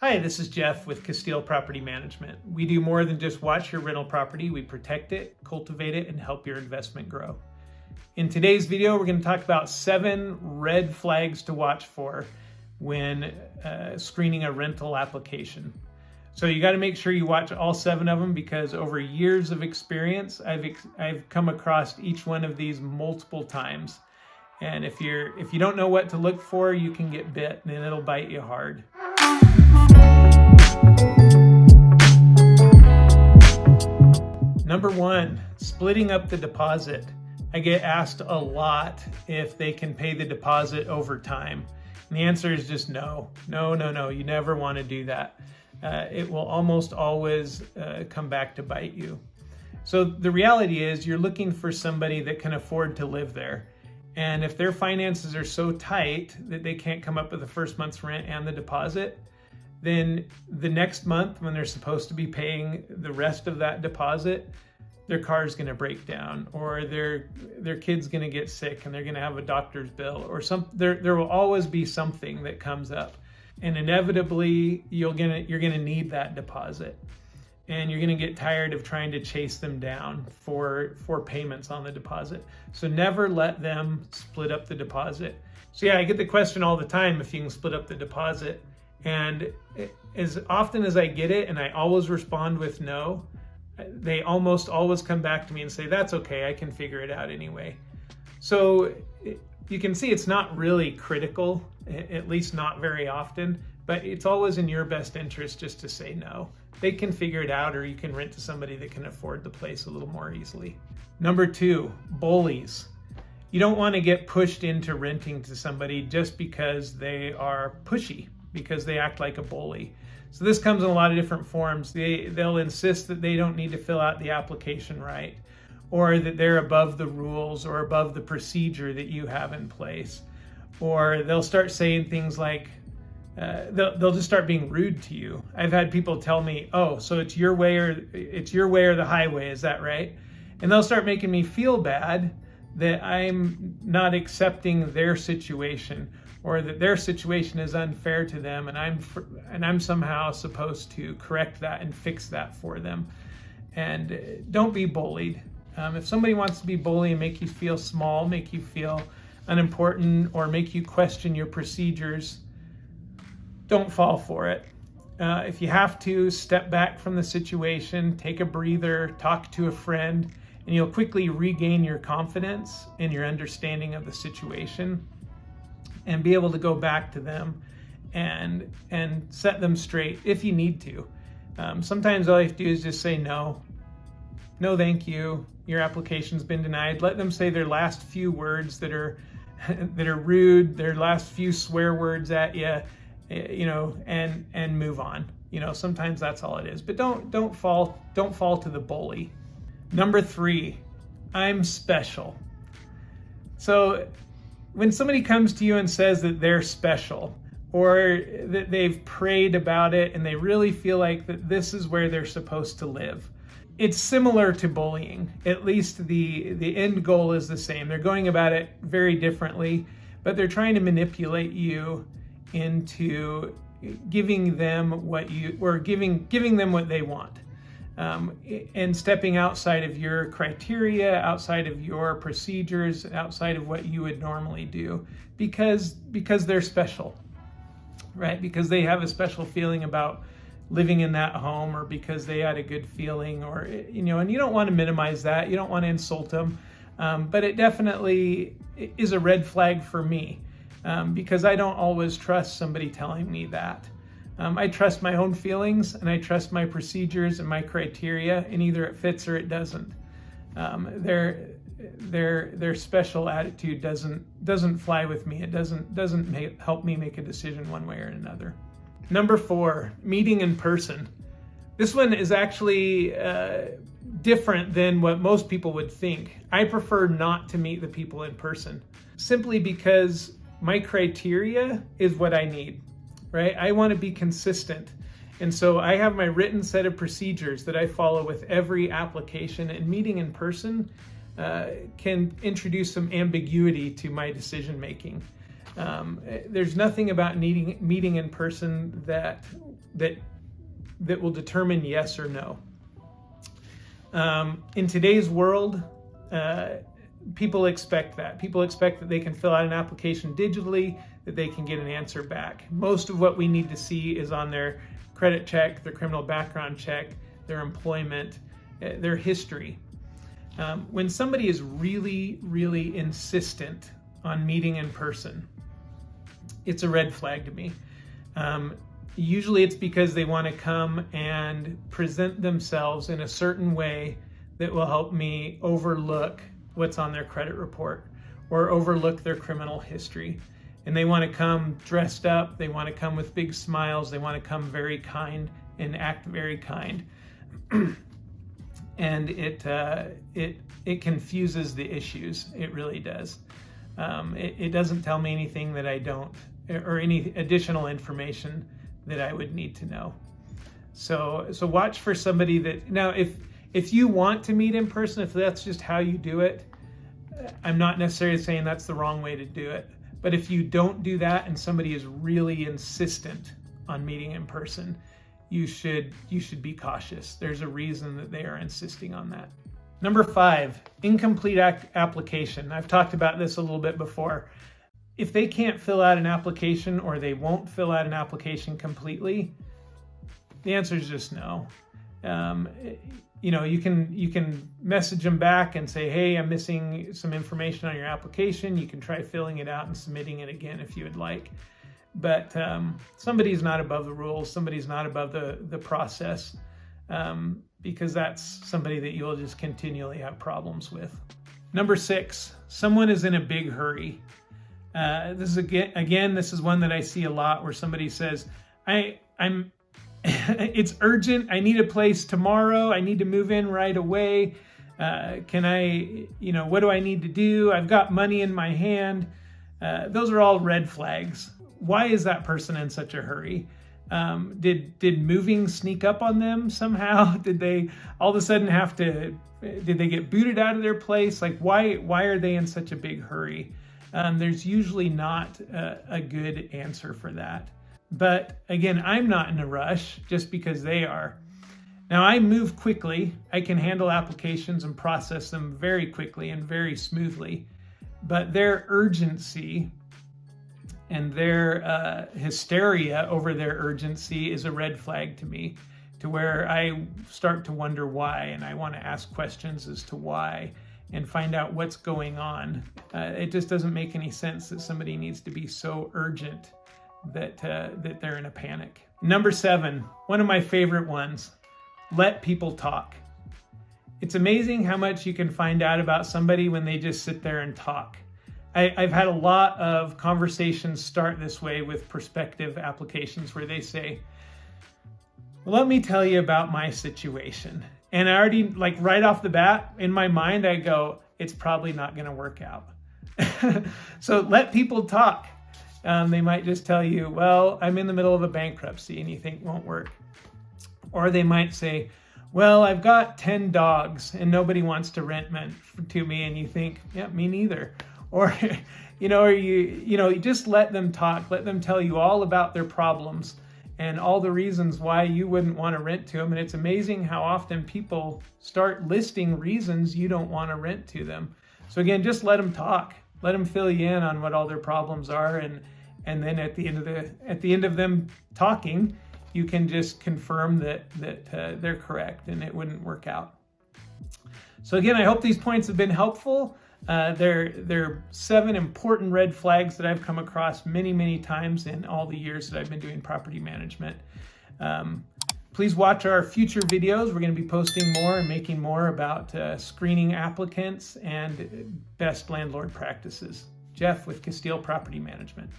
Hi, this is Jeff with Castile Property Management. We do more than just watch your rental property. We protect it, cultivate it, and help your investment grow. In today's video, we're going to talk about 7 red flags to watch for when screening a rental application. So you got to make sure you watch all 7 of them, because over years of experience, I've come across each one of these multiple times. And if you don't know what to look for, you can get bit and it'll bite you hard. Number 1, splitting up the deposit. I get asked a lot if they can pay the deposit over time. And the answer is just no. No. You never want to do that. It will almost always come back to bite you. So the reality is you're looking for somebody that can afford to live there. And if their finances are so tight that they can't come up with the first month's rent and the deposit, then the next month when they're supposed to be paying the rest of that deposit, their car is going to break down, or their kid's going to get sick and they're going to have a doctor's bill, or there will always be something that comes up. And inevitably you're going to need that deposit. And you're going to get tired of trying to chase them down for payments on the deposit. So never let them split up the deposit. So yeah, I get the question all the time if you can split up the deposit. And as often as I get it, and I always respond with no, they almost always come back to me and say, that's okay, I can figure it out anyway. So you can see it's not really critical, at least not very often, but it's always in your best interest just to say no. They can figure it out, or you can rent to somebody that can afford the place a little more easily. Number 2, bullies. You don't want to get pushed into renting to somebody just because they are pushy, because they act like a bully. So this comes in a lot of different forms. They'll insist that they don't need to fill out the application right, or that they're above the rules or above the procedure that you have in place. Or they'll start saying things like, they'll just start being rude to you. I've had people tell me, oh, so it's your way or the highway, is that right? And they'll start making me feel bad that I'm not accepting their situation, or that their situation is unfair to them, and I'm somehow supposed to correct that and fix that for them. And don't be bullied. If somebody wants to be bully and make you feel small, make you feel unimportant, or make you question your procedures, don't fall for it. If you have to, step back from the situation, take a breather, talk to a friend, and you'll quickly regain your confidence and your understanding of the situation, and be able to go back to them and set them straight if you need to. Sometimes all you have to do is just say no thank you, your application's been denied. Let them say their last few words that are rude, their last few swear words at you, and move on. Sometimes that's all it is. But don't fall to the bully. Number 3, I'm special. So when somebody comes to you and says that they're special, or that they've prayed about it and they really feel like that this is where they're supposed to live, it's similar to bullying. At least the end goal is the same. They're going about it very differently, but they're trying to manipulate you into giving them giving them what they want. And stepping outside of your criteria, outside of your procedures, outside of what you would normally do, because they're special, right? Because they have a special feeling about living in that home, or because they had a good feeling, or and you don't want to minimize that. You don't want to insult them, but it definitely is a red flag for me, because I don't always trust somebody telling me that. I trust my own feelings, and I trust my procedures and my criteria, and either it fits or it doesn't. Their special attitude doesn't fly with me. It doesn't help me make a decision one way or another. Number 4, meeting in person. This one is actually different than what most people would think. I prefer not to meet the people in person, simply because my criteria is what I need. Right? I want to be consistent. And so I have my written set of procedures that I follow with every application, and meeting in person can introduce some ambiguity to my decision making. There's nothing about meeting in person that that will determine yes or no. In today's world, people expect that. People expect that they can fill out an application digitally, that they can get an answer back. Most of what we need to see is on their credit check, their criminal background check, their employment, their history. When somebody is really, really insistent on meeting in person, it's a red flag to me. Usually it's because they want to come and present themselves in a certain way that will help me overlook what's on their credit report or overlook their criminal history. And they want to come dressed up, they want to come with big smiles, they want to come very kind and act very kind. And it confuses the issues. It really does. It doesn't tell me anything that I don't, or any additional information that I would need to know. So watch for somebody that, now if you want to meet in person, if that's just how you do it, I'm not necessarily saying that's the wrong way to do it. But if you don't do that and somebody is really insistent on meeting in person, you should be cautious. There's a reason that they are insisting on that. Number 5, incomplete application. I've talked about this a little bit before. If they can't fill out an application or they won't fill out an application completely, the answer is just no. You can message them back and say, hey, I'm missing some information on your application. You can try filling it out and submitting it again if you would like. But somebody's not above the rules. Somebody's not above the process, because that's somebody that you'll just continually have problems with. Number 6, someone is in a big hurry. This is one that I see a lot, where somebody says, I'm it's urgent. I need a place tomorrow. I need to move in right away. What do I need to do? I've got money in my hand. Those are all red flags. Why is that person in such a hurry? Did moving sneak up on them somehow? Did they all of a sudden did they get booted out of their place? Like, why are they in such a big hurry? There's usually not a good answer for that. But again, I'm not in a rush just because they are. Now, I move quickly. I can handle applications and process them very quickly and very smoothly. But their urgency and their hysteria over their urgency is a red flag to me, to where I start to wonder why, and I want to ask questions as to why and find out what's going on. It just doesn't make any sense that somebody needs to be so urgent that they're in a panic. Number 7, one of my favorite ones, let people talk. It's amazing how much you can find out about somebody when they just sit there and talk. I've had a lot of conversations start this way with prospective applications where they say, well, let me tell you about my situation. And I already, like right off the bat, in my mind, I go, it's probably not going to work out. So let people talk. They might just tell you, well, I'm in the middle of a bankruptcy, and you think it won't work. Or they might say, well, I've got 10 dogs and nobody wants to rent to me, and you think, yeah, me neither. Or, you just let them talk, let them tell you all about their problems and all the reasons why you wouldn't want to rent to them. And it's amazing how often people start listing reasons you don't want to rent to them. So again, just let them talk, let them fill you in on what all their problems are. And then at the end of them talking, you can just confirm that they're correct and it wouldn't work out. So again, I hope these points have been helpful. They're 7 important red flags that I've come across many, many times in all the years that I've been doing property management. Please watch our future videos. We're going to be posting more and making more about screening applicants and best landlord practices. Jeff with Castile Property Management.